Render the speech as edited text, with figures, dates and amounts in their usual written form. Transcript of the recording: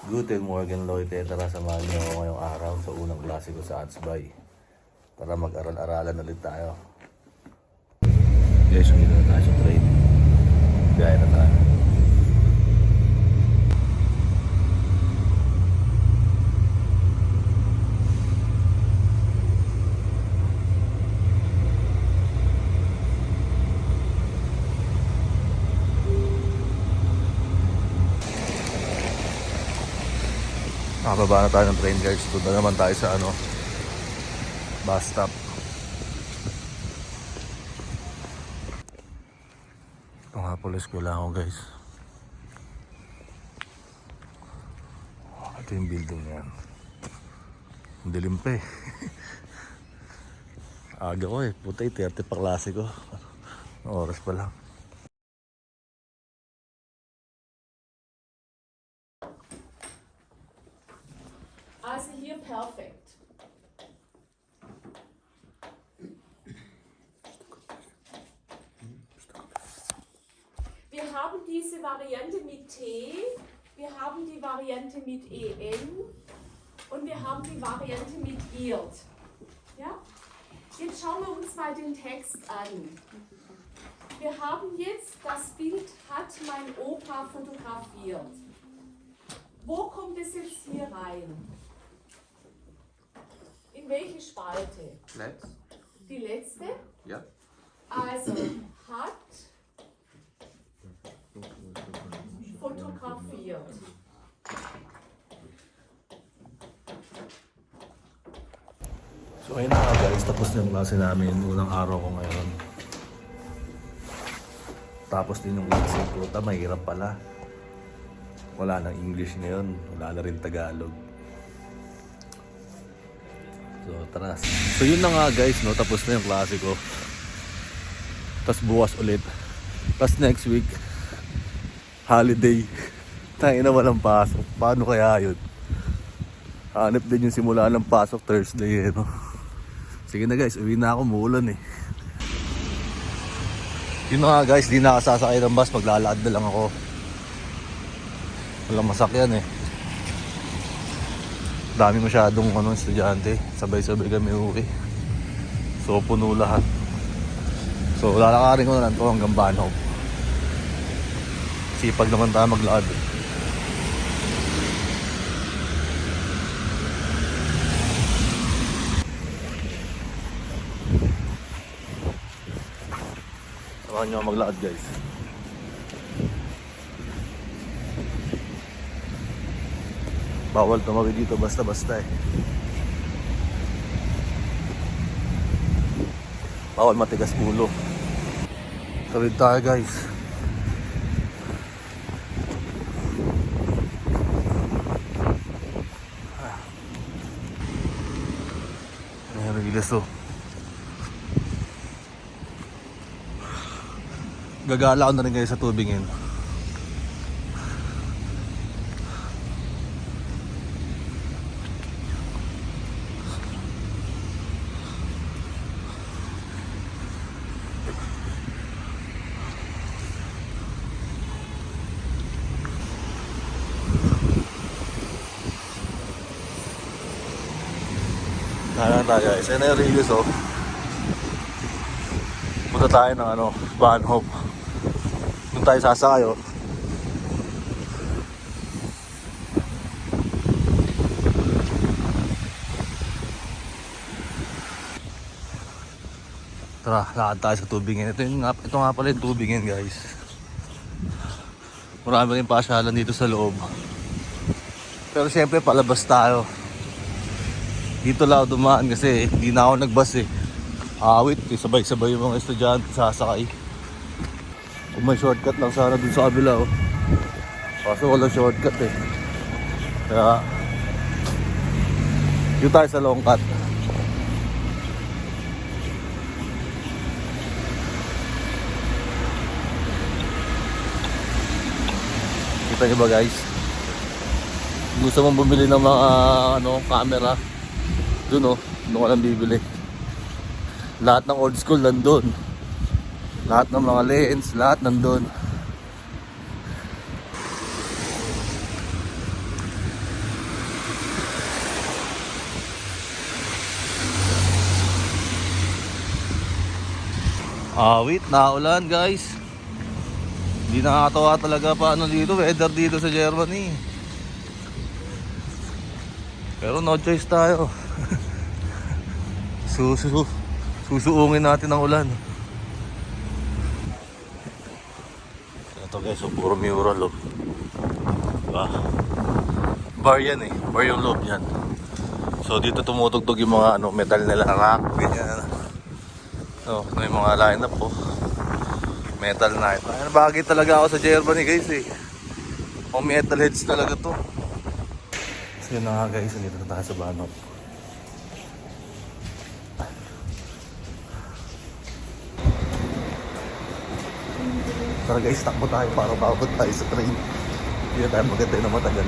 Guten Morgen Leute, tara samahan niyo ako ngayong araw sa unang klase ko sa Atsbay. Tara mag-aral-aralan ulit tayo. Guys, sumila na tayo sa train. Biyahe na tayo. Nakababa na tayo ng train guys. Doon na naman tayo sa bus stop. Ito nga pala eskwela ako guys. Ito yung building na yan. Ang dilim pa eh. Aga ko eh. Puta 30 pa klase ko. Oras pa lang. Also hier perfekt. Wir haben diese Variante mit T, wir haben die Variante mit EN und wir haben die Variante mit IRT. Ja? Jetzt schauen wir uns mal den Text an. Wir haben jetzt, das Bild hat mein Opa fotografiert. Wo kommt es jetzt hier rein? In welche Spalte? Let's. Die letzte? Ja. Also hat fotografiert. So ayun na nga guys, tapos na yung klase namin. Unang araw ko ngayon. Tapos din yung klase ko. Mahirap pala. Wala nang English ngayon. Wala na rin Tagalog. So tara. So yun na nga guys, no? Tapos na yung klase ko. Tapos bukas ulit. Tapos next week, holiday. Tayo na walang pasok. Paano kaya yun? Hanap din yung simula ng pasok Thursday, no? Sige na guys, uwi na ako, muulan eh. Yun na nga guys, di na kasasakay ng bus, maglalakad na lang ako. Walang masakyan eh. Dami masyadong estudyante, sabay-sabay kami uwi. So puno lahat. So lalakarin ko na lang to hanggang Banhof. Sipag naman tayo maglakad eh. Samahan nyo maglakad guys. Bawal tumawid dito basta-basta eh. Bawal matigas ulo. Tawid tayo guys. Ayan, riles oh. Gagala ko na rin kayo sa tubig yun. Nalang tayo guys. Ayan na yung release oh. Punta tayo ng Banhof. Doon tayo sasakay oh. Tara, lakad tayo sa tubingin. Ito nga pala yung tubingin guys. Marami rin pasyalan dito sa loob. Pero syempre palabas tayo. Dito lang dumaan kasi hindi na ako nagbus eh. Awit, sabay-sabay yung mga estudyante sasakay. Kung may shortcut lang sana dun sa kabila oh. Kaso walang shortcut eh. Kaya dito tayo sa long cut. Kita nyo ba guys? Gusto mong bumili ng mga camera, dun oh, doon ka lang bibili. Lahat ng old school nandun. Lahat ng mga lens, lahat nandun. Awit, naulan guys. Hindi nakakatawa talaga paano dito, weather dito sa Germany. Pero no choice tayo. Susuungin natin ang ulan. Ito guys, so puro mural oh. Ah. Bar yan eh, bar yung loob yan. So dito tumutugtog yung mga metal nila, rock, ganyan. So, may mga line-up po. Metal night. Ay, bagay talaga ako sa Germany guys eh. O metal heads talaga to. So yun na nga guys, dito na tayo sa Bahnhof. Tara guys, takbo tayo para babot tayo sa train. Hindi na tayo magantay na matagal.